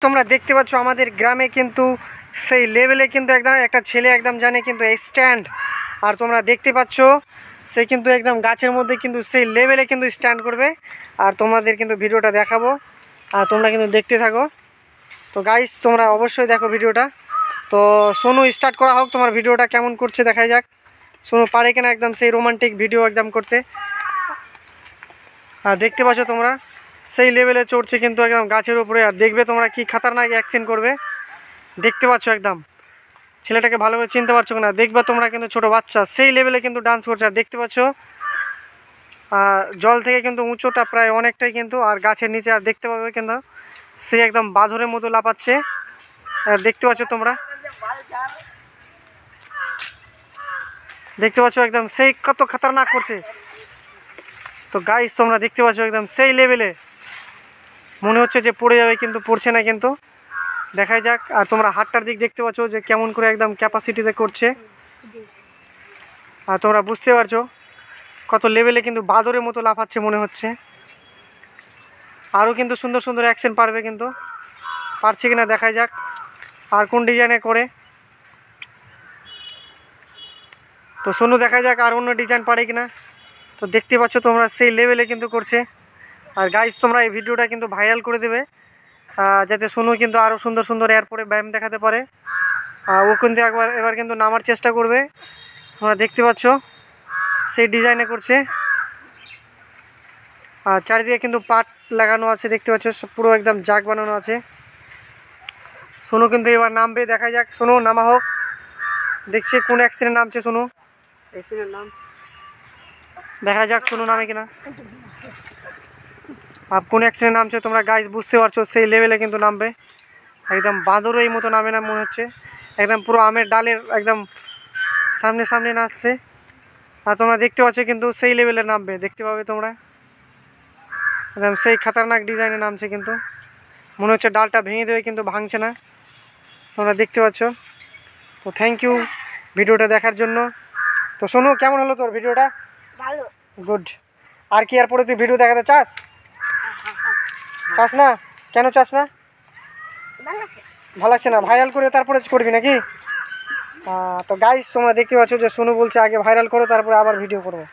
তোমরা দেখতে পাচ্ছ আমাদের গ্রামে কিন্তু সেই লেভেলে কিন্তু একদম একটা ছেলে একদম জানে কিন্তু স্ট্যান্ড। আর তোমরা দেখতে পাচ্ছ সে কিন্তু একদম গাছের মধ্যে কিন্তু সেই লেভেলে কিন্তু স্ট্যান্ড করবে। আর তোমাদের কিন্তু ভিডিওটা দেখাবো, আর তোমরা কিন্তু দেখতে থাকো। তো গাইস তোমরা অবশ্যই দেখো ভিডিওটা। তো সোনু স্টার্ট করা হোক, তোমার ভিডিওটা কেমন করছে দেখাই যাক। সোনু পারে কিনা একদম সেই রোমান্টিক ভিডিও একদম করতে। আর দেখতে পাচ্ছ তোমরা সেই লেভেলে চড়ছে কিন্তু একদম গাছের উপরে। আর দেখবে তোমরা কি খাতারনাক অ্যাকশন করবে, দেখতে পাচ্ছ একদম ছেলেটাকে ভালো করে চিনতে পারছো না। দেখবে তোমরা কিন্তু ছোট বাচ্চা সেই লেভেলে কিন্তু ডান্স করছে। আর দেখতে পাচ্ছ জল থেকে কিন্তু উঁচুটা প্রায় অনেকটাই কিন্তু, আর গাছের নিচে আর দেখতে পাবে কিন্তু সে একদম বাঁদরের মতো লাফাচ্ছে। আর দেখতে পাচ্ছ তোমরা, দেখতে পাচ্ছ একদম সেই কত খাতারনাক করছে। তো গাইস তোমরা দেখতে পাচ্ছ একদম সেই লেভেলে, মনে হচ্ছে যে পড়ে যাবে কিন্তু পড়ছে না কিন্তু, দেখাই যাক। আর তোমরা হাতটার দিক দেখতে পাচ্ছ যে কেমন করে একদম ক্যাপাসিটিতে করছে। আর তোমরা বুঝতে পারছো কত লেভেলে কিন্তু বাঁদরের মতো লাফাচ্ছে মনে হচ্ছে। আরও কিন্তু সুন্দর সুন্দর অ্যাকশন পারবে কিন্তু, পারছে কিনা দেখাই যাক আর কোন ডিজাইনে করে। তো সোনু দেখা যাক আর অন্য ডিজাইন পারে কিনা। তো দেখতে পাচ্ছ তোমরা সেই লেভেলে কিন্তু করছে। আর গাইস তোমরা এই ভিডিওটা কিন্তু ভাইরাল করে দেবে, যাতে সোনু কিন্তু আরও সুন্দর সুন্দর এয়ারপোর্টে ব্যায়াম দেখাতে পারে। ও কিন্তু এবার কিন্তু নামার চেষ্টা করবে। তোমরা দেখতে পাচ্ছ সেই ডিজাইনে করছে। আর চারিদিকে কিন্তু পাট লাগানো আছে, দেখতে পাচ্ছ পুরো একদম জাগ বানানো আছে। সোনু কিন্তু এবার নামবে, দেখা যাক। সোনু নামা হোক, দেখছি কোন অ্যাক্সিডেন্ট নামছে সোনু, অ্যাক্সিডেন্ট নাম দেখা যাক সোনু নামে কিনা। আর কোন অ্যাক্সিডেন্ট নামছে তোমরা গাইস বুঝতে পারছো, সেই লেভেলে কিন্তু নামবে। একদম বাঁদরও এই মতো নামে না মনে হচ্ছে, একদম পুরো আমের ডালের একদম সামনে সামনে নাচছে। আর তোমরা দেখতে পাচ্ছ কিন্তু সেই লেভেলে নামবে, দেখতে পাবে তোমরা একদম সেই খাতারনাক ডিজাইনে নামছে কিন্তু, মনে হচ্ছে ডালটা ভেঙে দেবে কিন্তু ভাঙছে না, তোমরা দেখতে পাচ্ছ। তো থ্যাংক ইউ ভিডিওটা দেখার জন্য। তো শোনো কেমন হলো তোর ভিডিওটা? ভালো, গুড। আর কি এরপরে তুই ভিডিও দেখাতে চাস? চাস না? কেন চাস না? ভালো লাগছে না? ভাইরাল করে তারপরে করবি নাকি? তো গাইস তোমরা দেখতে পাচ্ছ যে সোনু বলছে আগে ভাইরাল করো তারপরে আবার ভিডিও করবো।